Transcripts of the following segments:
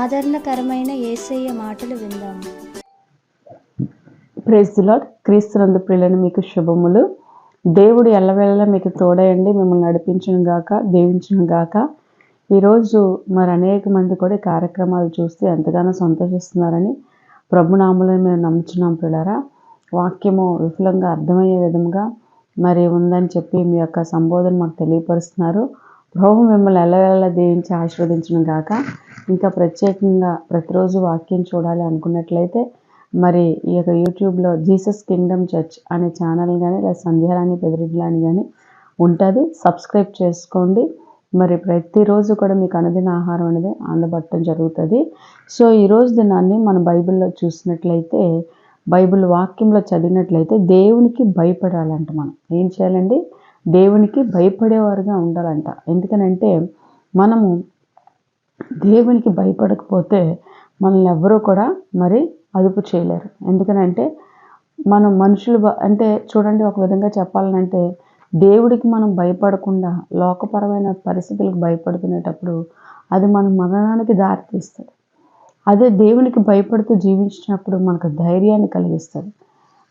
ఆదరణకరమైన యేసయ్య మాటలు విందాము. Praise the lord. క్రీస్తునందు ప్రియులను మీకు శుభములు. దేవుడు ఎల్లవేళలా మీకు తోడయండి, మిమ్మల్ని నడిపించును గాక, దీవించును గాక. ఈరోజు మరి అనేక మంది కూడా ఈ కార్యక్రమాలు చూస్తే ఎంతగానో సంతోషిస్తున్నారని ప్రభునామములో మేము నమ్ముచున్నాం. ప్రియులారా, వాక్యము విఫలంగా అర్థమయ్యే విధంగా మరి ఉందని చెప్పి మీ యొక్క సంబోధన మాకు తెలియపరుస్తున్నారు. ప్రభు మిమ్మల్ని ఎల్లవేళలా దీవించి ఆశీర్వదించును గాక. ఇంకా ప్రత్యేకంగా ప్రతిరోజు వాక్యం చూడాలి అనుకున్నట్లయితే మరి ఈ యొక్క యూట్యూబ్లో జీసస్ కింగ్డమ్ చర్చ్ అనే ఛానల్ కానీ లేదా సంధ్యారాణి పెదిరిడ్లని కానీ ఉంటుంది. సబ్స్క్రైబ్ చేసుకోండి. మరి ప్రతిరోజు కూడా మీకు అనుదిన ఆహారం అనేది అందబట్టడం జరుగుతుంది. సో ఈరోజు దినాన్ని మన బైబిల్లో చూసినట్లయితే, బైబిల్ వాక్యంలో చదివినట్లయితే దేవునికి భయపడాలంట. మనం ఏం చేయాలండి? దేవునికి భయపడేవారుగా ఉండాలంట. ఎందుకనంటే మనము దేవునికి భయపడకపోతే మనల్ని ఎవ్వరూ కూడా మరి అదుపు చేయలేరు. ఎందుకనంటే మనం మనుషులు అంటే చూడండి, ఒక విధంగా చెప్పాలంటే దేవుడికి మనం భయపడకుండా లోకపరమైన పరిస్థితులకు భయపడుతునేటప్పుడు అది మన మరణానికి దారితీస్తుంది. అదే దేవునికి భయపడుతూ జీవించినప్పుడు మనకు ధైర్యాన్ని కలిగిస్తుంది.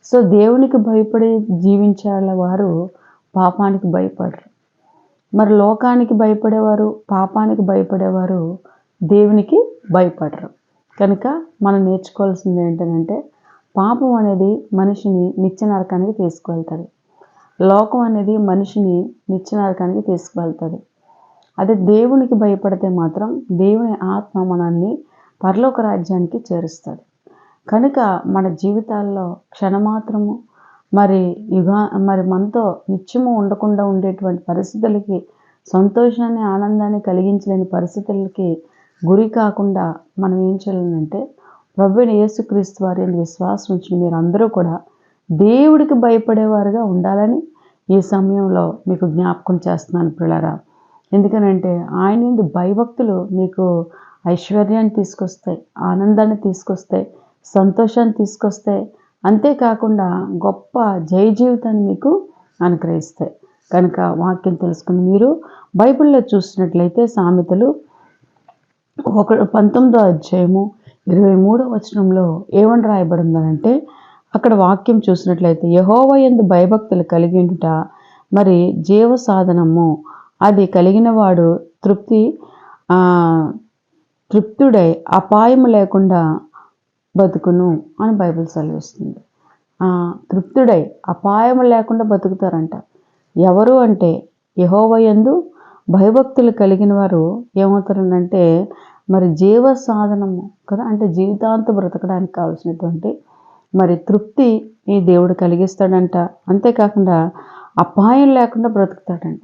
సో దేవునికి భయపడి జీవించే వారు పాపానికి భయపడరు. మరి లోకానికి భయపడేవారు, పాపానికి భయపడేవారు దేవునికి భయపడరు. కనుక మనం నేర్చుకోవాల్సింది ఏంటంటే, పాపం అనేది మనిషిని నిత్య నరకానికి తీసుకువెళ్తుంది. లోకం అనేది మనిషిని నిత్య నరకానికి తీసుకువెళ్తుంది. అదే దేవునికి భయపడితే మాత్రం దేవుని ఆత్మ మనల్ని పరలోక రాజ్యానికి చేరుస్తుంది. కనుక మన జీవితాల్లో క్షణమాత్రము మరి మరి మనతో నిత్యము ఉండకుండా ఉండేటువంటి పరిస్థితులకి, సంతోషాన్ని ఆనందాన్ని కలిగించలేని పరిస్థితులకి గురి కాకుండా మనం ఏం చేయాలంటే, ప్రభువైన యేసుక్రీస్తు వారి విశ్వాసం ఉంచిన మీరు అందరూ కూడా దేవుడికి భయపడేవారుగా ఉండాలని ఈ సమయంలో మీకు జ్ఞాపకం చేస్తున్నాను ప్రియులారా. ఎందుకనంటే ఆయన యందు భయభక్తులు మీకు ఐశ్వర్యాన్ని తీసుకొస్తాయి, ఆనందాన్ని తీసుకొస్తాయి, సంతోషాన్ని తీసుకొస్తాయి. అంతేకాకుండా గొప్ప జయ జీవితాన్ని మీకు అనుగ్రహిస్తాయి. కనుక వాక్యం తెలుసుకుని మీరు బైబిల్లో చూసినట్లయితే సామెతలు 19వ అధ్యాయము 23వ వచనంలో ఏమని రాయబడిందనంటే, అక్కడ వాక్యం చూసినట్లయితే యెహోవా యందు భయభక్తులు కలిగి ఉండుట మరి జీవ సాధనము, అది కలిగిన వాడు తృప్తుడై అపాయము లేకుండా బతుకును అని బైబిల్ సెలవిస్తుంది. తృప్తుడై అపాయము లేకుండా బతుకుతారంట. ఎవరు అంటే యెహోవా యందు భయభక్తులు కలిగిన వారు ఏమవుతారనంటే మరి జీవ సాధనము కదా, అంటే జీవితాంతం బ్రతకడానికి కావాల్సినటువంటి మరి తృప్తి ఈ దేవుడు కలిగిస్తాడంట. అంతేకాకుండా అపాయం లేకుండా బ్రతుకుతాడంట.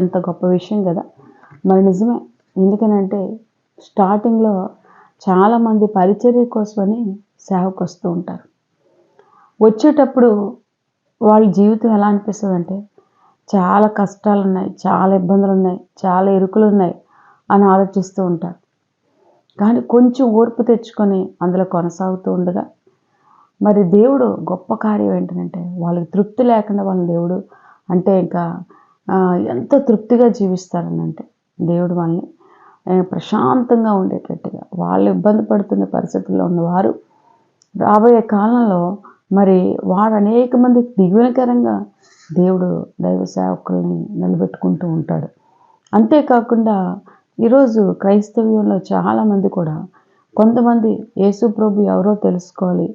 ఎంత గొప్ప విషయం కదా. మరి నిజమే. ఎందుకనంటే స్టార్టింగ్లో చాలామంది పరిచర్య కోసమని సేవకు వస్తూ ఉంటారు. వచ్చేటప్పుడు వాళ్ళ జీవితం ఎలా అనిపిస్తుంది అంటే, చాలా కష్టాలు ఉన్నాయి, చాలా ఇబ్బందులు ఉన్నాయి, చాలా ఇరుకులు ఉన్నాయి అని ఆలోచిస్తూ ఉంటారు. కానీ కొంచెం ఓర్పు తెచ్చుకొని అందులో కొనసాగుతూ ఉండగా మరి దేవుడు గొప్ప కార్యం ఏంటంటే, వాళ్ళకి తృప్తి లేకుండా వాళ్ళని దేవుడు అంటే ఇంకా ఎంత తృప్తిగా జీవిస్తారనంటే దేవుడు వాళ్ళని ప్రశాంతంగా ఉండేటట్టుగా, వాళ్ళు ఇబ్బంది పడుతున్న పరిస్థితుల్లో ఉన్నవారు రాబోయే కాలంలో మరి వారు అనేక మందికి దీవెనకరంగా దేవుడు దైవ సేవకుల్ని నిలబెట్టుకుంటూ ఉంటాడు. అంతేకాకుండా ఈరోజు క్రైస్తవ్యంలో చాలామంది కూడా కొంతమంది యేసు ప్రభు ఎవరో తెలుసుకోవాలి,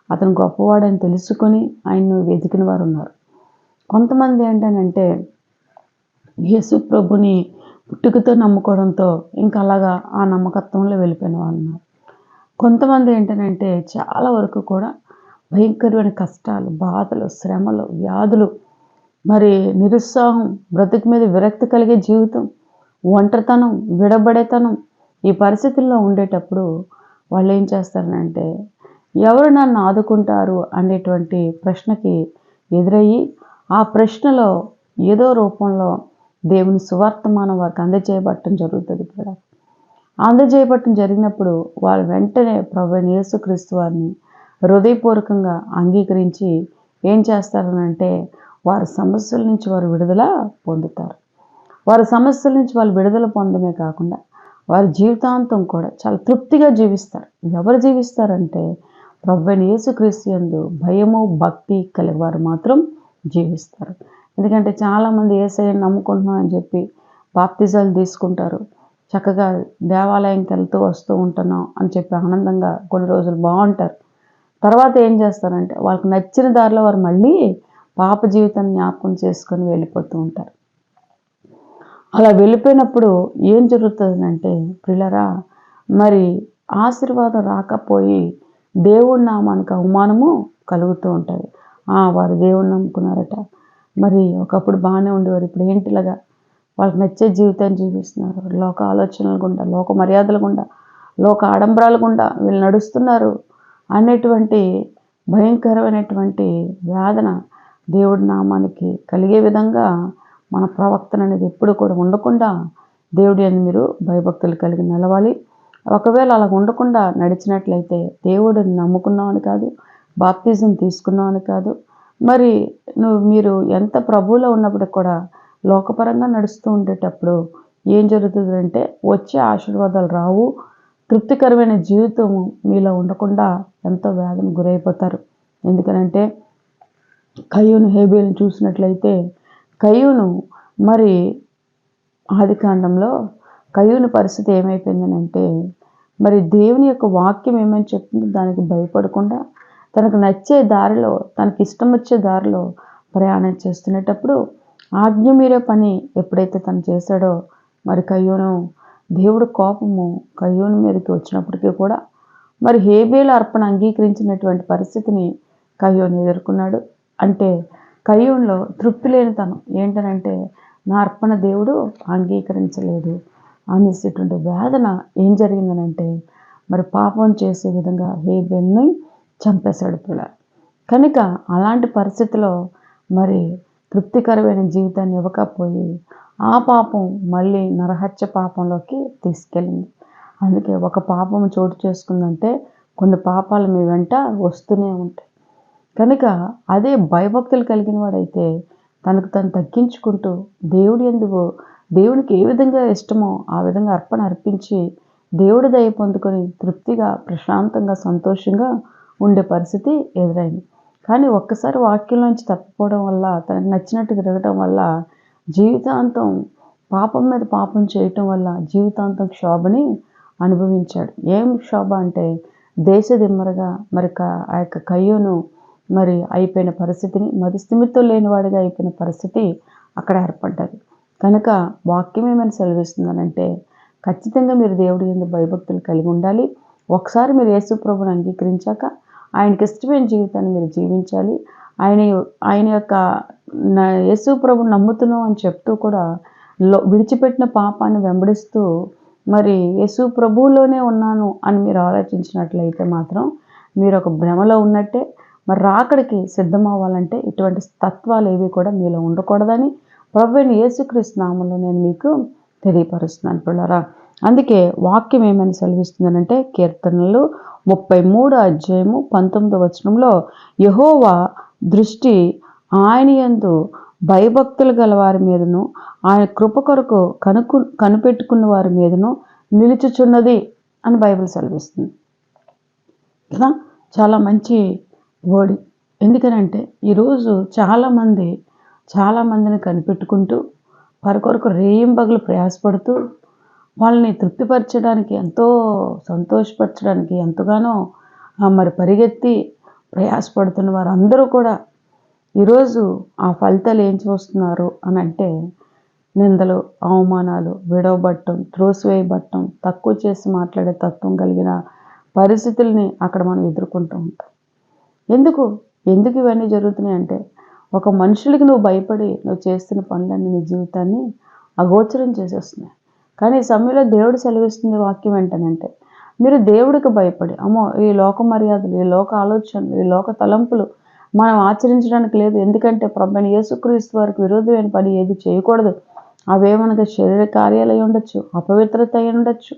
అతను గొప్పవాడని తెలుసుకొని ఆయన్ను వెతికిన వారు ఉన్నారు. కొంతమంది ఏంటంటే యేసు ప్రభుని పుట్టుకతో నమ్ముకోవడంతో ఇంకా అలాగా ఆ నమ్మకత్వంలో వెళ్ళిపోయిన వాళ్ళు ఉన్నారు. కొంతమంది ఏంటంటే చాలా వరకు కూడా భయంకరమైన కష్టాలు, బాధలు, శ్రమలు, వ్యాధులు, మరి నిరుత్సాహం, బ్రతుకు మీద విరక్తి కలిగే జీవితం, ఒంటరితనం, విడబడేతనం, ఈ పరిస్థితుల్లో ఉండేటప్పుడు వాళ్ళు ఏం చేస్తారనంటే, ఎవరు నన్ను ఆదుకుంటారు అనేటువంటి ప్రశ్నకి ఎదురయ్యి ఆ ప్రశ్నలో ఏదో రూపంలో దేవుని సువార్తమానం వారికి అందజేయబట్టడం జరుగుతుంది. ఇక్కడ అందజేయబట్టడం జరిగినప్పుడు వాళ్ళు వెంటనే ప్రభువైన యేసుక్రీస్తు వారిని హృదయపూర్వకంగా అంగీకరించి ఏం చేస్తారనంటే, వారి సమస్యల నుంచి వారు విడుదల పొందుతారు. వారి సమస్యల నుంచి వాళ్ళు విడుదల పొందమే కాకుండా వారి జీవితాంతం కూడా చాలా తృప్తిగా జీవిస్తారు. ఎవరు జీవిస్తారంటే ప్రభువైన యేసుక్రీస్తు యందు భయము భక్తి కలిగివారు మాత్రం జీవిస్తారు. ఎందుకంటే చాలామంది యేసయ్యను నమ్ముకుంటున్నాం అని చెప్పి బాప్తిజాలు తీసుకుంటారు, చక్కగా దేవాలయంకి వెళ్తూ వస్తూ ఉంటున్నాం అని చెప్పి ఆనందంగా కొన్ని రోజులు బాగుంటారు. తర్వాత ఏం చేస్తారంటే వాళ్ళకి నచ్చిన దారిలో వారు మళ్ళీ పాప జీవితాన్ని జ్ఞాపకం చేసుకొని వెళ్ళిపోతూ ఉంటారు. అలా వెళ్ళిపోయినప్పుడు ఏం జరుగుతుందంటే ప్రియులారా, మరి ఆశీర్వాదం రాకపోయి దేవుడి నామానికి అవమానము కలుగుతూ ఉంటుంది. వారు దేవుడిని నమ్ముకున్నారట, మరి ఒకప్పుడు బాగానే ఉండేవారు, ఇప్పుడు ఏంటిలాగా వాళ్ళకి నచ్చే జీవితాన్ని జీవిస్తున్నారు, లోక ఆలోచనలు గుండా, లోక మర్యాదలు గుండా, లోక ఆడంబరాలు గుండా వీళ్ళు నడుస్తున్నారు అనేటువంటి భయంకరమైనటువంటి వేదన దేవుడి నామానికి కలిగే విధంగా మన ప్రవర్తన అనేది ఎప్పుడు కూడా ఉండకుండా దేవుడి అని మీరు భయభక్తులు కలిగి నిలవాలి. ఒకవేళ అలా ఉండకుండా నడిచినట్లయితే దేవుడిని నమ్ముకున్నామని కాదు, బాప్తిజం తీసుకున్నామని కాదు, మరి మీరు ఎంత ప్రభువులో ఉన్నప్పటికి కూడా లోకపరంగా నడుస్తూ ఉండేటప్పుడు ఏం జరుగుతుందంటే వచ్చే ఆశీర్వాదాలు రావు, తృప్తికరమైన జీవితము మీలో ఉండకుండా ఎంతో వేదన గురైపోతారు. ఎందుకనంటే కయ్యూను హేబేలును చూసినట్లయితే కయ్యూను మరి ఆదికాండంలో కయ్యూను పరిస్థితి ఏమైపోయిందనంటే మరి దేవుని యొక్క వాక్యం ఏమని చెప్తుందో దానికి భయపడకుండా తనకు నచ్చే దారిలో, తనకి ఇష్టం వచ్చే దారిలో ప్రయాణం చేస్తున్నప్పుడు ఆజ్ఞ మీరే పని ఎప్పుడైతే తను చేశాడో మరి కయ్యూను దేవుడు కోపము కయ్యూను మీదకి వచ్చినప్పటికీ కూడా మరి హేబేలు అర్పణ అంగీకరించినటువంటి పరిస్థితిని కయ్యూను ఎదుర్కొన్నాడు. అంటే కయ్యూనులో తృప్తి లేనితనం ఏంటనంటే నా అర్పణ దేవుడు అంగీకరించలేదు అనేసేటువంటి వేదన ఏం జరిగిందనంటే మరి పాపం చేసే విధంగా హేబేలుని చంపేశాడు పిల్ల. కనుక అలాంటి పరిస్థితిలో మరి తృప్తికరమైన జీవితాన్ని ఇవ్వకపోయి ఆ పాపం మళ్ళీ నరహత్య పాపంలోకి తీసుకెళ్ళింది. అందుకే ఒక పాపం చోటు చేసుకుందంటే కొన్ని పాపాలు మీ వెంట వస్తూనే ఉంటాయి. కనుక అదే భయభక్తులు కలిగిన వాడైతే తనకు తను తగ్గించుకుంటూ దేవునికి ఏ విధంగా ఇష్టమో ఆ విధంగా అర్పణ అర్పించి దేవుడి దయ పొందుకొని తృప్తిగా ప్రశాంతంగా సంతోషంగా ఉండే పరిస్థితి ఎదురైంది. కానీ ఒక్కసారి వాక్యంలోంచి తప్పిపోవడం వల్ల, తనకు నచ్చినట్టు తిరగటం వల్ల జీవితాంతం పాపం మీద పాపం చేయటం వల్ల జీవితాంతం క్షోభని అనుభవించాడు. ఏం క్షోభ అంటే దేశదిమ్మరగా మరి ఆ యొక్క కయ్యూను మరి అయిపోయిన పరిస్థితిని, మతిస్థిమితం లేనివాడిగా అయిపోయిన పరిస్థితి అక్కడ ఏర్పడ్డది. కనుక వాక్యం ఏమైనా సెలవిస్తుందనంటే ఖచ్చితంగా మీరు దేవుడి యందు భయభక్తులు కలిగి ఉండాలి. ఒకసారి మీరు యేసు ప్రభువుని అంగీకరించాక ఆయనకి ఇష్టమైన జీవితాన్ని మీరు జీవించాలి. ఆయన యొక్క యేసు ప్రభువుని నమ్ముతున్నాం అని చెప్తూ కూడా విడిచిపెట్టిన పాపాన్ని వెంబడిస్తూ మరి యేసు ప్రభువులోనే ఉన్నాను అని మీరు ఆలోచించినట్లయితే మాత్రం మీరు ఒక భ్రమలో ఉన్నట్టే. మరి రాకడికి సిద్ధం అవ్వాలంటే ఇటువంటి తత్వాలు ఏవి కూడా మీలో ఉండకూడదని ప్రభువైన యేసుక్రీస్తు నామములో నేను మీకు తెలియపరుస్తున్నాను పిల్లరా. అందుకే వాక్యం ఏమని సెలవిస్తుందనంటే కీర్తనలు 33:19 యెహోవా దృష్టి ఆయన యందు భయభక్తులు గల వారి మీదను ఆయన కృప కొరకు కనిపెట్టుకున్న వారి మీదను నిలుచుచున్నది అని బైబిల్ సెలవిస్తుంది కదా. చాలా మంచి వర్డ్. ఎందుకనంటే ఈరోజు చాలామందిని కనిపెట్టుకుంటూ వారి కొరకు రేయింబగలు ప్రయాసపడుతూ వాళ్ళని తృప్తిపరచడానికి, ఎంతో సంతోషపరచడానికి ఎంతగానో మరి పరిగెత్తి ప్రయాసపడుతున్న వారందరూ కూడా ఈరోజు ఆ ఫలితాలు ఏం చూస్తున్నారు అని అంటే నిందలు, అవమానాలు, విడవబట్టం, త్రోసివేయబట్టం, తక్కువ చేసి మాట్లాడే తత్వం కలిగిన పరిస్థితుల్ని అక్కడ మనం ఎదుర్కొంటూ ఉంటాం. ఎందుకు ఇవన్నీ జరుగుతున్నాయి అంటే ఒక మనుషులకి నువ్వు భయపడి నువ్వు చేస్తున్న పనులన్నీ నీ జీవితాన్ని అగోచరం చేసేస్తున్నాయి. కానీ ఈ సమయంలో దేవుడు సెలవిస్తుంది వాక్యం ఏంటనంటే మీరు దేవుడికి భయపడి అమ్మో ఈ లోక మర్యాదలు, ఈ లోక ఆలోచనలు, ఈ లోక తలంపులు మనం ఆచరించడానికి లేదు. ఎందుకంటే ప్రభువైన యేసుక్రీస్తు వారికి విరోధమైన పని ఏది చేయకూడదు. అవేమనగా శరీర కార్యాలు అయి ఉండొచ్చు, అపవిత్రత అయి ఉండొచ్చు,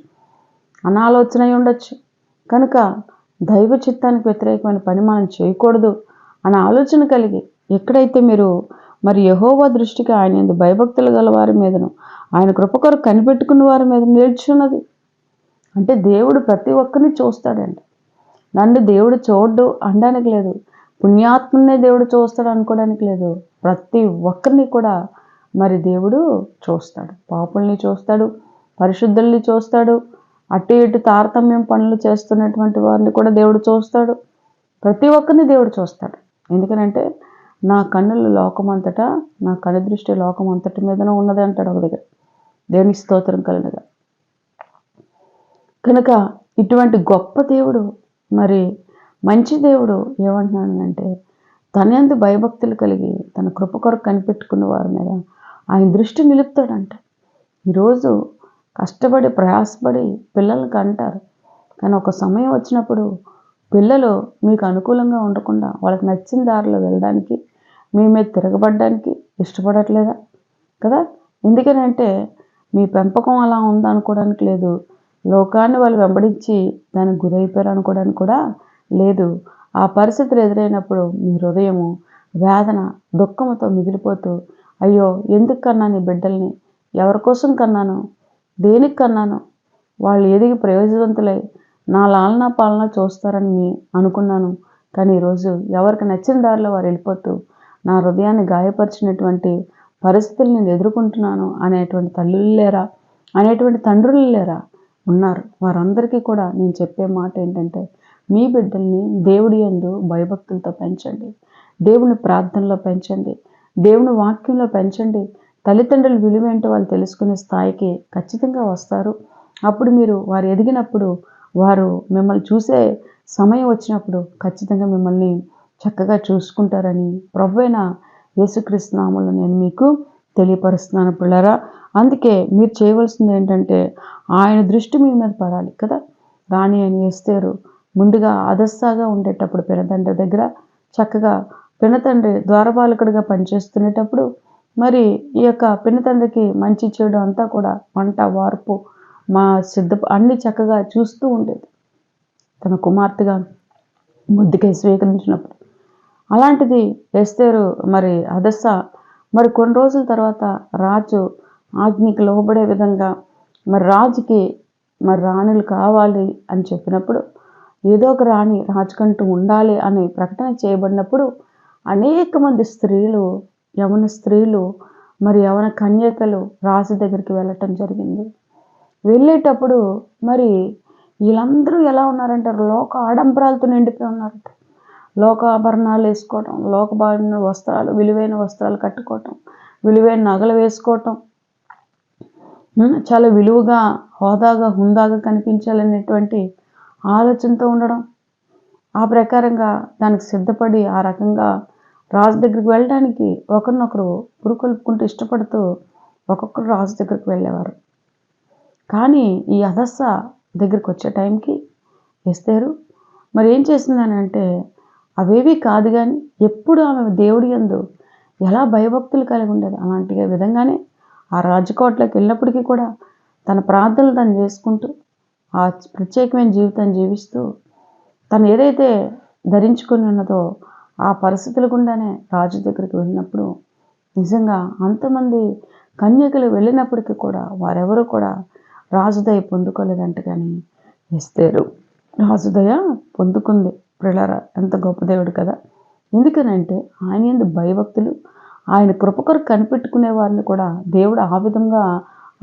అనాలోచన అయి ఉండొచ్చు. కనుక దైవ చిత్తానికి వ్యతిరేకమైన పని మనం చేయకూడదు అనే ఆలోచన కలిగి ఎక్కడైతే మీరు మరి యెహోవా దృష్టికి ఆయన యందు భయభక్తులు గల వారి మీదను ఆయన కృప కొరకు కనిపెట్టుకున్న వారి మీద నిల్చున్నది అంటే దేవుడు ప్రతి ఒక్కరిని చూస్తాడండి. నన్ను దేవుడు చూడ్డు అనడానికి లేదు, పుణ్యాత్మునే దేవుడు చూస్తాడు అనుకోవడానికి లేదు. ప్రతి ఒక్కరిని కూడా మరి దేవుడు చూస్తాడు. పాపుల్ని చూస్తాడు, పరిశుద్ధుల్ని చూస్తాడు, అటు ఇటు తారతమ్యం పనులు చేస్తున్నటువంటి వారిని కూడా దేవుడు చూస్తాడు. ప్రతి ఒక్కరిని దేవుడు చూస్తాడు. ఎందుకనంటే నా కన్నులు లోకమంతటా, నా కనుదృష్టి లోకం అంతటి మీదనే ఉన్నది అంటాడు ఒక దగ్గర. దేవునికి స్తోత్రం కలుగునుగా. కనుక ఇటువంటి గొప్ప దేవుడు, మరి మంచి దేవుడు ఏమంటున్నాడంటే తన యందు భయభక్తులు కలిగి తన కృప కొరకు కనిపెట్టుకున్న వారి మీద ఆయన దృష్టి నిలుపుతాడంట. ఈరోజు కష్టపడి ప్రయాసపడి పిల్లలకి అంటారు, కానీ ఒక సమయం వచ్చినప్పుడు పిల్లలు మీకు అనుకూలంగా ఉండకుండా వాళ్ళకి నచ్చిన దారిలో వెళ్ళడానికి, మీ మీద తిరగబడడానికి ఇష్టపడట్లేదా కదా? ఎందుకనంటే మీ పెంపకం అలా ఉందనుకోవడానికి లేదు, లోకాన్ని వాళ్ళు వెంబడించి దానికి గురైపోయారు అనుకోవడానికి కూడా లేదు. ఆ పరిస్థితులు ఎదురైనప్పుడు మీ హృదయము వేదన దుఃఖంతో మిగిలిపోతూ, అయ్యో ఎందుకు కన్నాను ఈ బిడ్డల్ని, ఎవరి కోసం కన్నాను, దేనికి కన్నాను, వాళ్ళు ఎదిగి ప్రయోజనవంతులై నా లాలన పాలన చూస్తారని అనుకున్నాను, కానీ ఈరోజు ఎవరికి నచ్చిన దారిలో వారు వెళ్ళిపోతూ నా హృదయాన్ని గాయపరిచినటువంటి పరిస్థితులు నేను ఎదుర్కొంటున్నాను అనేటువంటి తల్లులు లేరా, అనేటువంటి తండ్రులు లేరా, ఉన్నారు. వారందరికీ కూడా నేను చెప్పే మాట ఏంటంటే మీ బిడ్డల్ని దేవుడి యందు భయభక్తులతో పెంచండి, దేవుని ప్రార్థనలో పెంచండి, దేవుని వాక్యంలో పెంచండి. తల్లిదండ్రుల విలువ ఏంటో వాళ్ళు తెలుసుకునే స్థాయికి ఖచ్చితంగా వస్తారు. అప్పుడు మీరు వారు ఎదిగినప్పుడు, వారు మిమ్మల్ని చూసే సమయం వచ్చినప్పుడు ఖచ్చితంగా మిమ్మల్ని చక్కగా చూసుకుంటారని ప్రభువైన యేసుక్రీస్తు నామములో నేను మీకు తెలియపరుస్తున్నాను పిల్లరా. అందుకే మీరు చేయవలసింది ఏంటంటే ఆయన దృష్టి మీ మీద పడాలి కదా. రాణి అని ఎస్తేరు ముందుగా అదస్సాగా ఉండేటప్పుడు పినతండ్రి దగ్గర చక్కగా పినతండ్రి ద్వారపాలకుడిగా పనిచేస్తునేటప్పుడు మరి ఈ యొక్క పినతండ్రికి మంచి చెడు అంతా కూడా వంట వార్పు మా అన్ని చక్కగా చూస్తూ ఉండేది తన కుమార్తెగా ముద్దుకై స్వీకరించినప్పుడు. అలాంటిది ఎస్తేరు మరి అదస్స మరి కొన్ని రోజుల తర్వాత రాజు ఆజ్ఞకి లోబడే విధంగా మరి రాజుకి మరి రాణులు కావాలి అని చెప్పినప్పుడు, ఏదో ఒక రాణి రాజుకంటూ ఉండాలి అని ప్రకటన చేయబడినప్పుడు అనేక మంది స్త్రీలు, యవన స్త్రీలు, మరి యవన కన్యకలు రాజు దగ్గరికి వెళ్ళటం జరిగింది. వెళ్ళేటప్పుడు మరి వీళ్ళందరూ ఎలా ఉన్నారంటే లోక ఆడంబరాలతో నిండిపోయి ఉన్నారంట. లోక ఆభరణాలు వేసుకోవటం, లోకమైన వస్త్రాలు, విలువైన వస్త్రాలు కట్టుకోవటం, విలువైన నగలు వేసుకోవటం, చాలా విలువగా హోదాగా హుందాగా కనిపించాలనేటువంటి ఆలోచనతో ఉండడం. ఆ ప్రకారంగా దానికి సిద్ధపడి ఆ రకంగా రాజు దగ్గరికి వెళ్ళడానికి ఒకరినొకరు పురుకొల్పుకుంటూ ఇష్టపడుతూ ఒక్కొక్కరు రాజు దగ్గరికి వెళ్ళేవారు. కానీ ఈ అదస్స దగ్గరికి వచ్చే టైంకి ఎస్తేరు మరి ఏం చేసిందనంటే అవేవి కాదు, కానీ ఎప్పుడు ఆమె దేవుడి యందు ఎలా భయభక్తులు కలిగి ఉండేది. అలాంటి విధంగానే ఆ రాజకోటలోకి వెళ్ళినప్పటికీ కూడా తన ప్రార్థనలు తను చేసుకుంటూ ఆ ప్రత్యేకమైన జీవితాన్ని జీవిస్తూ తను ఏదైతే ధరించుకొని ఉన్నదో ఆ పరిస్థితుల గుండానే రాజు దగ్గరికి వెళ్ళినప్పుడు నిజంగా అంతమంది కన్యకలు వెళ్ళినప్పటికీ కూడా వారెవరూ కూడా రాజుదయ పొందుకోలేదంట. కానీ ఎస్తేరు రాజుదయ పొందుకుంది. ప్రియులారా, ఎంత గొప్ప దేవుడు కదా. ఎందుకనంటే ఆయన యందు భయభక్తులు, ఆయన కృప కొరకు కనిపెట్టుకునే వారిని కూడా దేవుడు ఆ విధంగా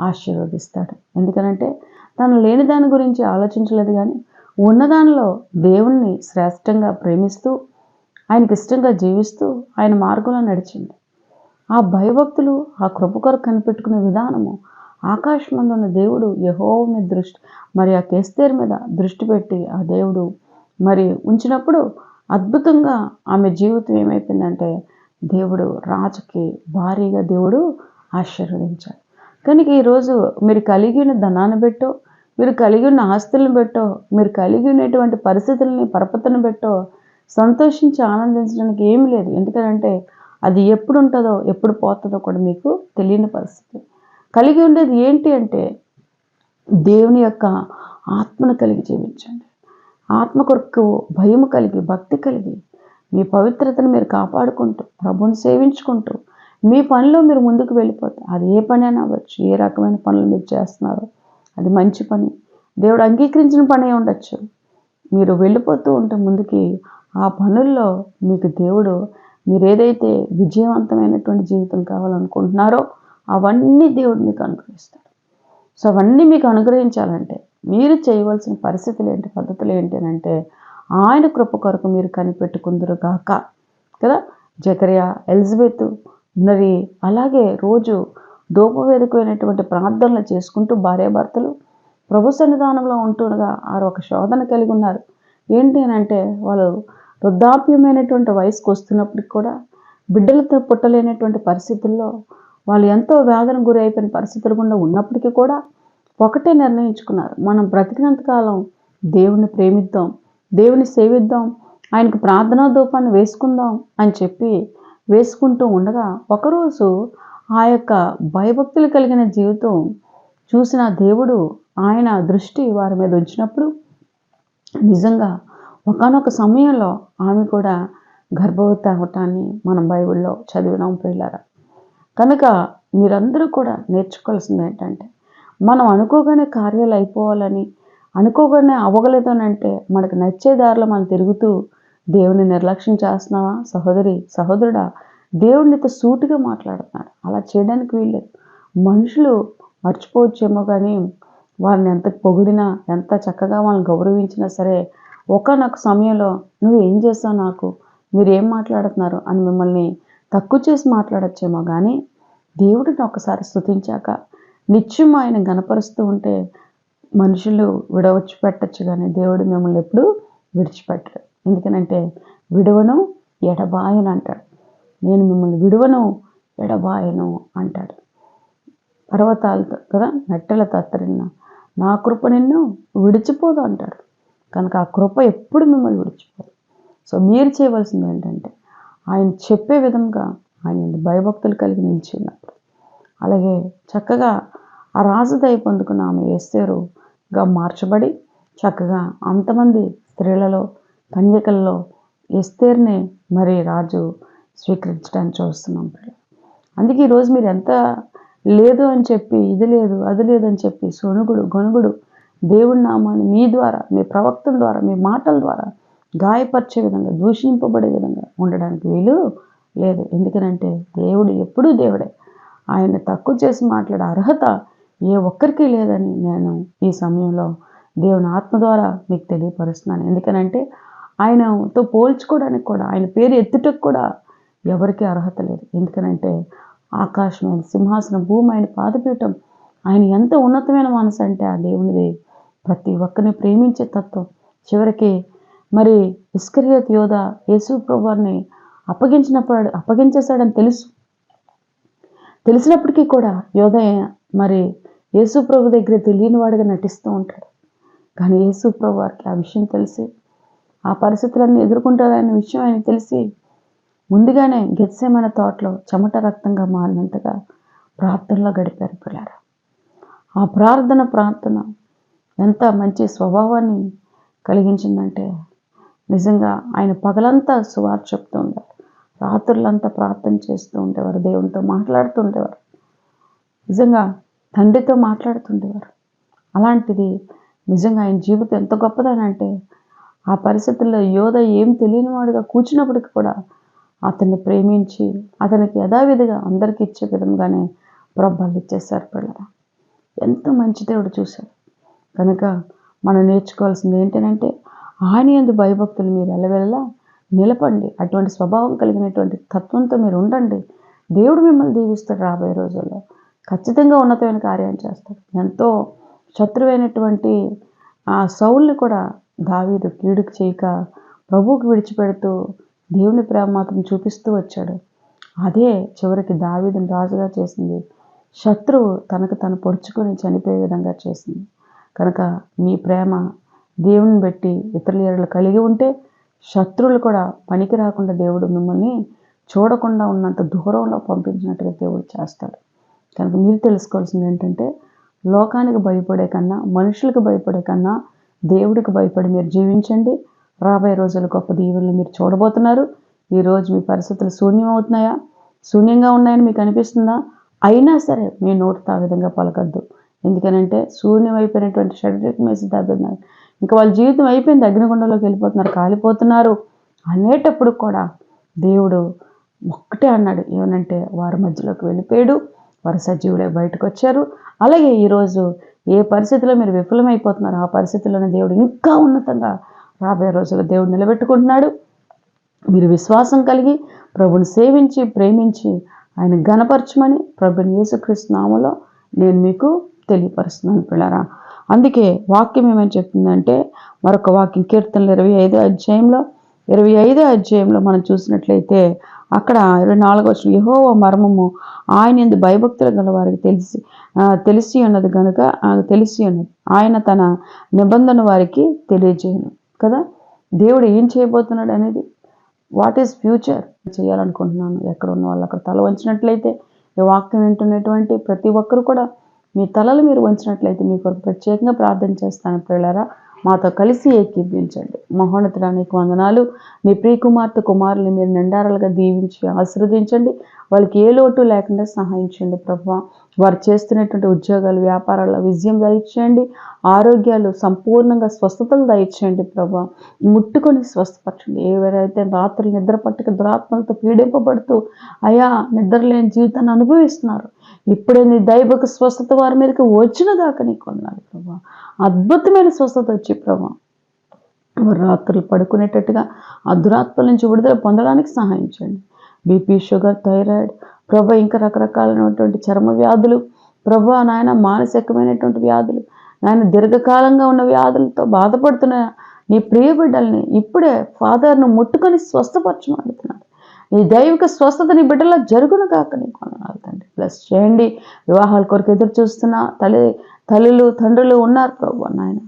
ఆశీర్వదిస్తాడు. ఎందుకనంటే తను లేని దాని గురించి ఆలోచించలేదు, కానీ ఉన్నదానిలో దేవుణ్ణి శ్రేష్టంగా ప్రేమిస్తూ ఆయనకి ఇష్టంగా జీవిస్తూ ఆయన మార్గంలో నడిచింది. ఆ భయభక్తులు, ఆ కృప కొరకు కనిపెట్టుకునే విధానము ఆకాశమందు ఉన్న దేవుడు యెహోవా మీద దృష్టి మరి ఆ ఎస్తేరు మీద దృష్టి పెట్టి ఆ దేవుడు మరి ఉంచినప్పుడు అద్భుతంగా ఆమె జీవితం ఏమైపోయిందంటే దేవుడు రాజుకి భారీగా దేవుడు ఆశీర్వదించాడు. కనుక ఈరోజు మీరు కలిగి ఉన్న ధనాన్ని బెట్టో, మీరు కలిగి ఉన్న ఆస్తులను బెట్టో, మీరు కలిగి ఉన్నటువంటి పరిస్థితులని పరపతిని బెట్టో సంతోషించి ఆనందించడానికి ఏమీ లేదు. ఎందుకంటే అది ఎప్పుడు ఉంటుందో ఎప్పుడు పోతుందో కూడా మీకు తెలియని పరిస్థితి. కలిగి ఉండేది ఏంటి అంటే దేవుని యొక్క ఆత్మను కలిగి జీవించండి. ఆత్మ కొరకు భయము కలిగి, భక్తి కలిగి, మీ పవిత్రతను మీరు కాపాడుకుంటూ ప్రభువుని సేవించుకుంటూ మీ పనిలో మీరు ముందుకు వెళ్ళిపోతే అది ఏ పని అయినా అవ్వచ్చు, ఏ రకమైన పనులు మీరు చేస్తున్నారో అది మంచి పని, దేవుడు అంగీకరించిన పని ఉండొచ్చు. మీరు వెళ్ళిపోతూ ఉంటే ముందుకి ఆ పనుల్లో మీకు దేవుడు మీరు ఏదైతే విజయవంతమైనటువంటి జీవితం కావాలనుకుంటున్నారో అవన్నీ దేవుడు మీకు అనుగ్రహిస్తాడు. సో అవన్నీ మీకు అనుగ్రహించాలంటే మీరు చేయవలసిన పరిస్థితులు ఏంటి, పద్ధతులు ఏంటి అంటే ఆయన కృప కొరకు మీరు కనిపెట్టుకుందరు గాక కదా. జకరియా, ఎలిజబెత్ మరి అలాగే రోజు ధూపవేదికమైనటువంటి ప్రార్థనలు చేసుకుంటూ భార్యాభర్తలు ప్రభు సన్నిధానంలో ఉంటుండగా వారు ఒక శోధన కలిగి ఉన్నారు. ఏంటి అని అంటే వాళ్ళు వృద్ధాప్యమైనటువంటి వయసుకు వస్తున్నప్పటికి కూడా బిడ్డలతో పుట్టలేనటువంటి పరిస్థితుల్లో వాళ్ళు ఎంతో వేదన గురి అయిపోయిన పరిస్థితులు గుండా ఉన్నప్పటికీ కూడా ఒకటే నిర్ణయించుకున్నారు, మనం బ్రతికినంతకాలం దేవుణ్ణి ప్రేమిద్దాం, దేవుని సేవిద్దాం, ఆయనకు ప్రార్థనా ధూపాన్ని వేసుకుందాం అని చెప్పి వేసుకుంటూ ఉండగా ఒకరోజు ఆ యొక్క భయభక్తులు కలిగిన జీవితం చూసిన దేవుడు ఆయన దృష్టి వారి మీద ఉంచినప్పుడు నిజంగా ఒకానొక సమయంలో ఆమె కూడా గర్భవతి అవ్వటాన్ని మనం బైబిల్లో చదివినాం పిల్లరా. కనుక మీరందరూ కూడా నేర్చుకోవాల్సింది ఏంటంటే మనం అనుకోగానే కార్యాలు అయిపోవాలని, అనుకోగానే అవ్వగలేదని అంటే మనకు నచ్చే దారిలో మనం తిరుగుతూ దేవుని నిర్లక్ష్యం చేస్తున్నావా సహోదరి, సహోదరుడా? దేవుడినితో సూటిగా మాట్లాడుతున్నాడు. అలా చేయడానికి వీల్లేదు. మనుషులు మర్చిపోవచ్చేమో కానీ వారిని ఎంత పొగిడినా, ఎంత చక్కగా వాళ్ళని గౌరవించినా సరే ఒకానొక సమయంలో నువ్వు ఏం చేస్తావు, నాకు మీరు ఏం మాట్లాడుతున్నారు అని మిమ్మల్ని తక్కువ చేసి మాట్లాడచ్చేమో కానీ దేవుడిని ఒకసారి స్తుతించాక నిత్యం ఆయన గణపరుస్తూ ఉంటే మనుషులు విడవచ్చు పెట్టచ్చు కానీ దేవుడు మిమ్మల్ని ఎప్పుడు విడిచిపెట్టడు. ఎందుకనంటే విడవను ఎడబాయను అంటాడు. నేను మిమ్మల్ని విడువను ఎడబాయను అంటాడు. పర్వతాలతో కదా మెట్టల తత్తరిన నా కృప నిన్ను విడిచిపోదు అంటాడు. కనుక ఆ కృప ఎప్పుడు మిమ్మల్ని విడిచిపోదు. సో మీరు చేయవలసింది ఏంటంటే ఆయన చెప్పే విధంగా ఆయన భయభక్తులు కలిగి నిలిచి ఉన్నప్పుడు, అలాగే చక్కగా ఆ రాజు దయ పొందుకున్న ఆమె ఎస్తేరుగా మార్చబడి చక్కగా అంతమంది స్త్రీలలో కన్యకల్లో ఎస్తేరునే మరి రాజు స్వీకరించడానికి చూస్తున్నాం. అందుకే ఈరోజు మీరు ఎంత లేదు అని చెప్పి ఇది లేదు అది లేదని చెప్పి సొనుగుడు గొనుగుడు దేవుడి నామాన్ని మీ ద్వారా, మీ ప్రవక్తల ద్వారా, మీ మాటల ద్వారా గాయపరిచే విధంగా, దూషింపబడే విధంగా ఉండడానికి వీలు లేదు. ఎందుకనంటే దేవుడు ఎప్పుడూ దేవుడే. ఆయన తక్కువ చేసి మాట్లాడే అర్హత ఏ ఒక్కరికి లేదని నేను ఈ సమయంలో దేవుని ఆత్మ ద్వారా మీకు తెలియపరుస్తున్నాను. ఎందుకనంటే ఆయనతో పోల్చుకోవడానికి కూడా, ఆయన పేరు ఎత్తుటకు కూడా ఎవరికి అర్హత లేదు. ఎందుకనంటే ఆకాశమైన సింహాసనం, భూమి ఆయన పాదపీఠం. ఆయన ఎంత ఉన్నతమైన మనసు అంటే ఆ దేవునిది. ప్రతి ఒక్కరిని ప్రేమించే తత్వం. చివరికి మరి ఇస్కరియోతు యోధ యేసు ప్రభువుని అప్పగించేశాడని తెలిసినప్పటికీ కూడా యోధ మరి యేసు ప్రభు దగ్గర తెలియని వాడిగా నటిస్తూ ఉంటాడు. కానీ యేసు ప్రభు వారికి ఆ విషయం తెలిసి, ఆ పరిస్థితులన్నీ ఎదుర్కొంటారనే విషయం ఆయన తెలిసి ముందుగానే గెత్సేమనే తోటలో చెమట రక్తంగా మారినంతగా ప్రార్థనలో గడిపారు పిల్లారా. ఆ ప్రార్థన ఎంత మంచి స్వభావాన్ని కలిగించిందంటే నిజంగా ఆయన పగలంతా సువార్త చెప్తూ ఉండేవారు, రాత్రులంతా ప్రార్థన చేస్తూ ఉండేవారు, దేవునితో మాట్లాడుతూ ఉండేవారు, నిజంగా తండ్రితో మాట్లాడుతుండేవారు. అలాంటిది నిజంగా ఆయన జీవితం ఎంత గొప్పదనంటే ఆ పరిస్థితుల్లో యోధ ఏం తెలియని వాడుగా కూర్చున్నప్పటికీ కూడా అతన్ని ప్రేమించి అతనికి యథావిధిగా అందరికీ ఇచ్చే విధంగానే ప్రభాలు ఇచ్చేశారు పిల్లరా. ఎంత మంచి దేవుడు చూశారు. కనుక మనం నేర్చుకోవాల్సింది ఏంటంటే ఆయన యందు భయభక్తులు మీరు ఎల్లవెల్లా నిలపండి. అటువంటి స్వభావం కలిగినటువంటి తత్వంతో మీరు ఉండండి. దేవుడు మిమ్మల్ని దీవిస్తాడు. రాబోయే రోజుల్లో ఖచ్చితంగా ఉన్నతమైన కార్యాన్ని చేస్తాడు. ఎంతో శత్రువైనటువంటి ఆ సౌల్ని కూడా దావీదు కీడుకు చేయక ప్రభువుకు విడిచిపెడుతూ దేవుని ప్రేమ మాత్రం చూపిస్తూ వచ్చాడు. అదే చివరికి దావీదుని రాజుగా చేసింది. శత్రువు తనకు తను పొడుచుకొని చనిపోయే విధంగా చేసింది. కనుక మీ ప్రేమ దేవుని బట్టి ఇతరులు కలిగి ఉంటే శత్రువులు కూడా పనికి రాకుండా దేవుడు మిమ్మల్ని చూడకుండా ఉన్నంత దూరంలో పంపించినట్టుగా దేవుడు చేస్తాడు. కనుక మీరు తెలుసుకోవాల్సింది ఏంటంటే లోకానికి భయపడే కన్నా, మనుషులకు భయపడే కన్నా దేవుడికి భయపడి మీరు జీవించండి. రాబోయే రోజులు గొప్ప దీవెనలు మీరు చూడబోతున్నారు. ఈరోజు మీ పరిస్థితులు శూన్యంగా ఉన్నాయని మీకు అనిపిస్తుందా? అయినా సరే మీ నోటితో ఆ విధంగా పలకద్దు. ఎందుకనంటే శూన్యమైపోయినటువంటి శారీరకమైన సిద్ధార్థున్నారు, ఇంకా వాళ్ళ జీవితం అయిపోయింది, అగ్నిగుండంలోకి వెళ్ళిపోతున్నారు, కాలిపోతున్నారు అనేటప్పుడు కూడా దేవుడు ఒక్కటే అన్నాడు, ఏమనంటే వారి మధ్యలోకి వెళ్ళిపోయాడు, వారు సజీవులే బయటకు వచ్చారు. అలాగే ఈరోజు ఏ పరిస్థితిలో మీరు విఫలమైపోతున్నారో ఆ పరిస్థితుల్లోనే దేవుడు ఇంకా ఉన్నతంగా రాబోయే రోజుల్లో దేవుడు నిలబెట్టుకుంటున్నాడు. మీరు విశ్వాసం కలిగి ప్రభుని సేవించి ప్రేమించి ఆయన ఘనపరచమని ప్రభుని యేసుక్రీస్తు నామములో నేను మీకు తెలియపరుస్తున్నాను పిల్లరా. అందుకే వాక్యం ఏమని చెప్తుందంటే, మరొక వాక్యం కీర్తనలు 25వ అధ్యాయంలో మనం చూసినట్లయితే అక్కడ 24వ వచనం, యెహోవా మర్మము ఆయన యందు భయభక్తులు గల వారికి తెలిసి ఉన్నది కనుక తెలిసి ఉన్నది, ఆయన తన నిబంధన వారికి తెలియజేయను కదా. దేవుడు ఏం చేయబోతున్నాడు అనేది, వాట్ ఈస్ ఫ్యూచర్ చేయాలనుకుంటున్నాను. ఎక్కడ ఉన్న వాళ్ళు అక్కడ తల వంచినట్లయితే, ఈ వాక్యం వింటున్నటువంటి ప్రతి ఒక్కరు కూడా మీ తలలు మీరు వంచినట్లయితే మీ కొరకు ప్రత్యేకంగా ప్రార్థన చేస్తాను ప్రియులారా. మాతో కలిసి ఏకీభవించండి. మహోన్నతుడా నీకు వందనాలు. నీ ప్రియకుమార్తె కుమారులు మీరు నిండారాలుగా దీవించి ఆశీర్వదించండి. వాళ్ళకి ఏ లోటు లేకుండా సహాయం చేయండి ప్రభువా. వారు చేస్తున్నటువంటి ఉద్యోగాలు వ్యాపారాల్లో విజయం దయచేయండి. ఆరోగ్యాలు సంపూర్ణంగా స్వస్థతలు దయచేయండి ప్రభువా. ముట్టుకొని స్వస్థపరచండి. ఎవరైతే రాత్రులు నిద్ర పట్టక దురాత్మలతో పీడింపబడుతూ అయా నిద్రలేని జీవితాన్ని అనుభవిస్తున్నారు, ఇప్పుడే నీ దైవక స్వస్థత వారి మీదకి వచ్చిన దాకా నీకు వందనాలు ప్రభువా. అద్భుతమైన స్వస్థత వచ్చి ప్రభా వారు రాత్రులు పడుకునేటట్టుగా ఆ దురాత్మల నుంచి విడుదల పొందడానికి సహాయం చేయండి. బీపీ, షుగర్, థైరాయిడ్ ప్రభా, ఇంకా రకరకాలైనటువంటి చర్మ వ్యాధులు ప్రభా, నాయన మానసికమైనటువంటి వ్యాధులు, నాయన దీర్ఘకాలంగా ఉన్న వ్యాధులతో బాధపడుతున్న నీ ప్రియ బిడ్డల్ని ఇప్పుడే ఫాదర్ను ముట్టుకొని స్వస్థపరచమంటున్నాడు. నీ దైవిక స్వస్థత నీ బిడ్డల్లో జరుగును కాక నీకు వందనాలు తండ్రి. ప్లస్ చేయండి. వివాహాల కొరకు ఎదురు చూస్తున్న తల్లులు తండ్రులు ఉన్నారు ప్రభు నాయన,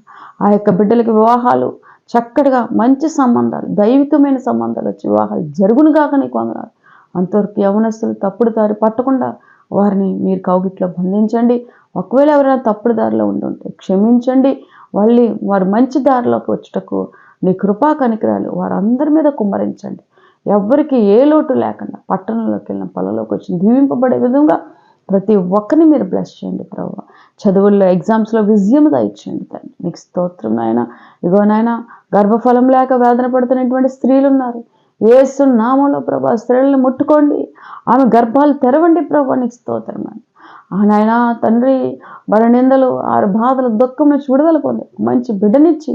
ఆ యొక్క బిడ్డలకి వివాహాలు చక్కటిగా మంచి సంబంధాలు, దైవికమైన సంబంధాలు వచ్చి వివాహాలు జరుగును కాక నీకు వందనాలు. అంతవరకు యవనస్తులు తప్పుడు దారి పట్టకుండా వారిని మీరు కౌగిట్లో బంధించండి. ఒకవేళ ఎవరైనా తప్పుడు దారిలో ఉండుంటే క్షమించండి. వారు మంచి దారిలోకి వచ్చుటకు నీ కృపా కనికరాలు వారందరి మీద కుమ్మరించండి. ఎవ్వరికి ఏ లోటు లేకుండా పట్టణంలోకి వెళ్ళిన పొలంలోకి వచ్చి దీవింపబడే విధంగా ప్రతి ఒక్కరిని మీరు బ్లెస్ చేయండి ప్రభు. చదువుల్లో ఎగ్జామ్స్లో విజయం దయచేయండి తండ్రి. నీకు స్తోత్రం నాయన. ఇగో నాయన గర్భఫలం లేక వేదన పడుతున్నటువంటి స్త్రీలు ఉన్నారు. యేసు నామములో ప్రభా స్త్రీలను ముట్టుకోండి, ఆమె గర్భాలు తెరవండి ప్రభు. నీకు స్తోత్రం నాయన. నాయన తండ్రి వారి నిందలు ఆరు బాధలు దుఃఖం నుంచి విడుదల పొంది మంచి బిడ్డనిచ్చి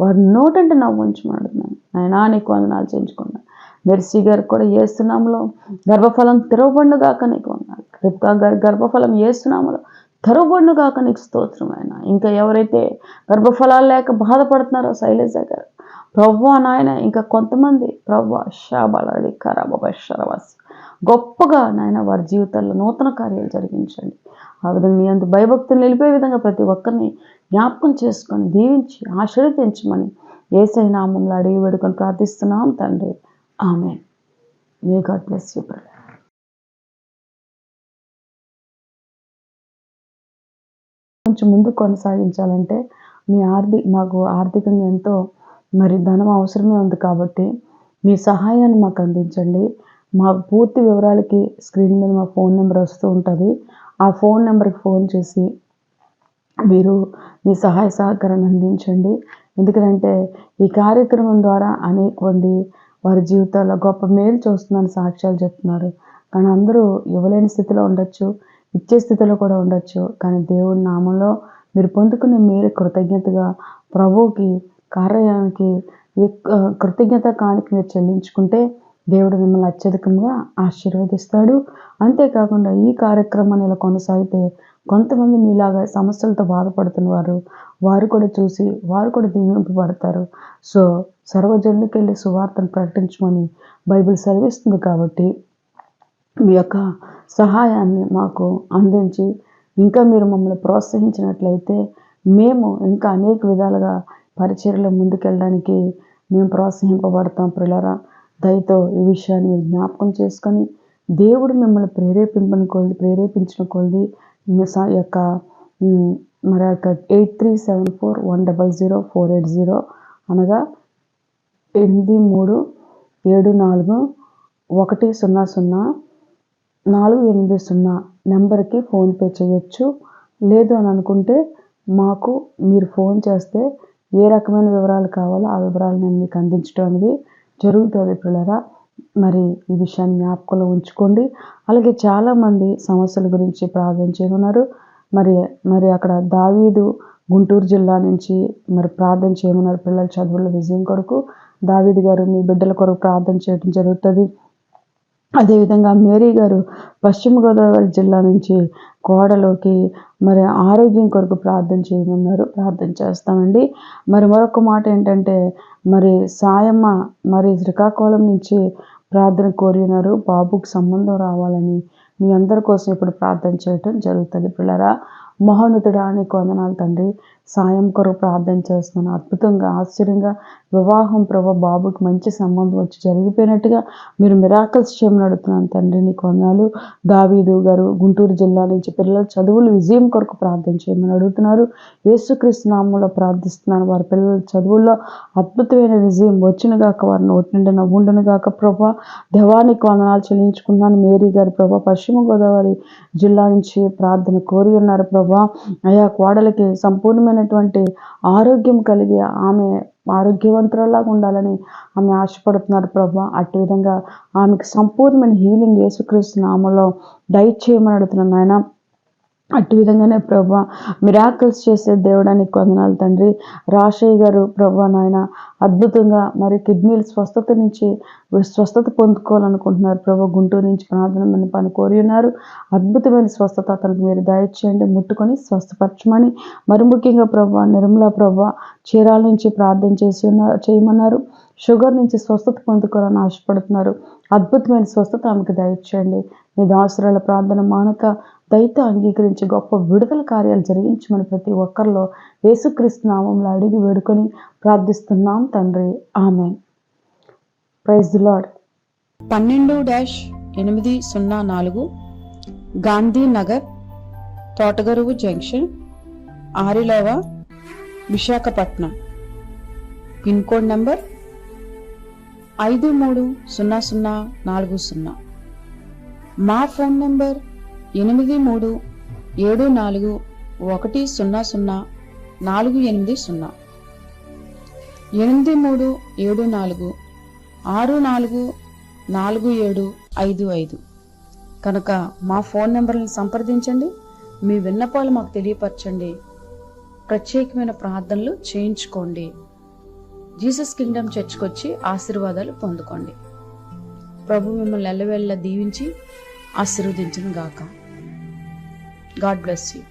వారి నోటంటే నవ్వు ఉంచమడుతున్నాను నాయన. నీకు వందనాలు చేయించుకున్నాను. మెర్సీ గారు కూడా యేసునామములో గర్భఫలం తెరవబడుగాక నీకు వందనాలు. రిబ్కా గారి గర్భఫలం యేసునామములో తెరవబడుగాక నీకు స్తోత్రం ఆయన. ఇంకా ఎవరైతే గర్భఫలాలు లేక బాధపడుతున్నారో శైలజ గారు ప్రవ్వా నాయన, ఇంకా కొంతమంది ప్రవ్వా షాబాలడి ఖరాబాస్ గొప్పగా నాయన వారి జీవితాల్లో నూతన కార్యాలు జరిగించండి. ఆ విధంగా నీ అంత భయభక్తులు నిలిపే విధంగా ప్రతి ఒక్కరిని జ్ఞాపకం చేసుకొని దీవించి ఆశీర్వదించమని యేసయ్య నామములో అడిగి వేడుకొని ప్రార్థిస్తున్నాం తండ్రి. Amen. May God bless you brother. కొంచెం ముందు కొనసాగించాలంటే మాకు ఆర్థికంగా ఎంతో ధనం అవసరమే ఉంది కాబట్టి మీ సహాయాన్ని మాకు అందించండి. మా పూర్తి వివరాలకి స్క్రీన్ మీద మా ఫోన్ నెంబర్ వస్తూ ఉంటుంది. ఆ ఫోన్ నెంబర్కి ఫోన్ చేసి మీరు మీ సహాయ సహకారాన్ని అందించండి. ఎందుకంటే ఈ కార్యక్రమం ద్వారా అనేక మంది వారి జీవితాల్లో గొప్ప మేలు చూస్తున్నాను సాక్ష్యాలు చెప్తున్నారు. కానీ అందరూ ఇవ్వలేని స్థితిలో ఉండొచ్చు, ఇచ్చే స్థితిలో కూడా ఉండొచ్చు. కానీ దేవుడి నామంలో మీరు పొందుకునే మేలు కృతజ్ఞతగా ప్రభువుకి కార్యానికి కృతజ్ఞత కానుక మీరు చెల్లించుకుంటే దేవుడు మిమ్మల్ని అత్యధికంగా ఆశీర్వదిస్తాడు. అంతేకాకుండా ఈ కార్యక్రమాన్ని ఇలా కొనసాగితే కొంతమంది మీలాగా సమస్యలతో బాధపడుతున్న వారు కూడా చూసి వారు కూడా దీవింపబడతారు. సో సర్వజనులకు వెళ్ళి సువార్తను ప్రకటించమని బైబిల్ సెలవిస్తుంది. కాబట్టి మీ యొక్క సహాయాన్ని మాకు అందించి ఇంకా మీరు మమ్మల్ని ప్రోత్సహించినట్లయితే మేము ఇంకా అనేక విధాలుగా పరిచర్యలో ముందుకెళ్ళడానికి మేము ప్రోత్సహింపబడతాం. ప్రియులారా, దయతో ఈ విషయాన్ని మీరు జ్ఞాపకం చేసుకొని దేవుడు మిమ్మల్ని ప్రేరేపించిన కొలది యొక్క మరి యొక్క 8374100480 అనగా 83740100 480 నెంబర్కి ఫోన్పే చేయొచ్చు. లేదు అని అనుకుంటే మాకు మీరు ఫోన్ చేస్తే ఏ రకమైన వివరాలు కావాలో ఆ వివరాలు నేను మీకు అందించడం అనేది జరుగుతుంది పిల్లరా. మరి ఈ విషయాన్ని జ్ఞాపకంలో ఉంచుకోండి. అలాగే చాలామంది సమస్యల గురించి ప్రార్థన చేయమన్నారు. మరి అక్కడ దావీదు గుంటూరు జిల్లా నుంచి మరి ప్రార్థన చేయమన్నారు పిల్లల చదువుల విజయం కొరకు. దావీదు గారు మీ బిడ్డల కొరకు ప్రార్థన చేయడం జరుగుతుంది. అదేవిధంగా మేరీ గారు పశ్చిమ గోదావరి జిల్లా నుంచి కోడలోకి మరి ఆరోగ్యం కొరకు ప్రార్థన చేయమన్నారు. ప్రార్థన చేస్తామండి. మరొక మాట ఏంటంటే మరి సాయమ్మ మరి శ్రీకాకుళం నుంచి ప్రార్థన కోరి ఉన్నారు. బాబుకు సంబంధం రావాలని మీ అందరి కోసం ఇప్పుడు ప్రార్థన చేయటం జరుగుతుంది పిల్లరా. మహోన్నతుడా నీకు వందనాలు తండ్రి. సాయం కొరకు ప్రార్థన చేస్తున్నాను. అద్భుతంగా ఆశ్చర్యంగా వివాహం ప్రభు బాబుకి మంచి సంబంధం వచ్చి జరిగిపోయినట్టుగా మీరు మిరాకల్స్ చేయమని అడుగుతున్నాను తండ్రి. నీకు వందనాలు. దావీదు గారు గుంటూరు జిల్లా నుంచి పిల్లల చదువులు విజయం కొరకు ప్రార్థన చేయమని అడుగుతున్నారు. యేసుక్రీస్తు నామములో ప్రార్థిస్తున్నాను. వారి పిల్లల చదువుల్లో అద్భుతమైన విజయం వచ్చినగాక, వారి నోటి నుండి నవ్వుండును గాక ప్రభా. దేవానికి వందనాలు చెల్లించుకున్నాను. మేరీ గారు ప్రభా పశ్చిమ గోదావరి జిల్లా నుంచి ప్రార్థన కోరి ఉన్నారు ప్రభా. అయా కోడలికి సంపూర్ణమైనటువంటి ఆరోగ్యం కలిగి ఆమె ఆరోగ్యవంతురాలాగా ఉండాలని ఆమె ఆశపడుతున్నారు ప్రభా. అట్టి విధంగా ఆమెకు సంపూర్ణమైన హీలింగ్ యేసుక్రీస్తు నామములో దయచేయమని అడుగుతున్నాను నాయన. అట్టి విధంగానే ప్రభా మిరాకిల్స్ చేసే దేవుడానికి వందనాలు తండ్రి. రాషయ్య గారు ప్రభా నాయన అద్భుతంగా మరి కిడ్నీల స్వస్థత నుంచి స్వస్థత పొందుకోవాలనుకుంటున్నారు ప్రభా. గుంటూరు నుంచి ప్రార్థన పని కోరి ఉన్నారు. అద్భుతమైన స్వస్థత అతనికి మీరు దయచేయండి. ముట్టుకొని స్వస్థపరచమని మరి ముఖ్యంగా ప్రభా నిర్మల ప్రభా చీరాల నుంచి ప్రార్థన చేయమన్నారు. షుగర్ నుంచి స్వస్థత పొందుకోవాలని ఆశపడుతున్నారు. అద్భుతమైన స్వస్థత ఆమెకు దయచేయండి. మీ దాసురాల ప్రార్థన మానక దయతో అంగీకరించి గొప్ప విడుదల కార్యాలు జరిగించమని ప్రతి ఒక్కరిలో యేసుక్రీస్తు నామములో అడిగి వేడుకొని ప్రార్థిస్తున్నాం తండ్రి. Amen. Praise the Lord. 12-804 Gandhinagar, Thotagaruvu junction, Arilova, Visakhapatnam. Pin code number 530040. మా ఫోన్ నంబర్ 8374100480. 8374644755 కనుక మా ఫోన్ నెంబర్లను సంప్రదించండి. మీ విన్నపాలు మాకు తెలియపరచండి. ప్రత్యేకమైన ప్రార్థనలు చేయించుకోండి. జీసస్ కింగ్డమ్ చర్చ్కి వచ్చి ఆశీర్వాదాలు పొందుకోండి. ప్రభు మిమ్మల్ని ఎల్లవేళలా దీవించి ఆశీర్వదించును గాక. God bless you.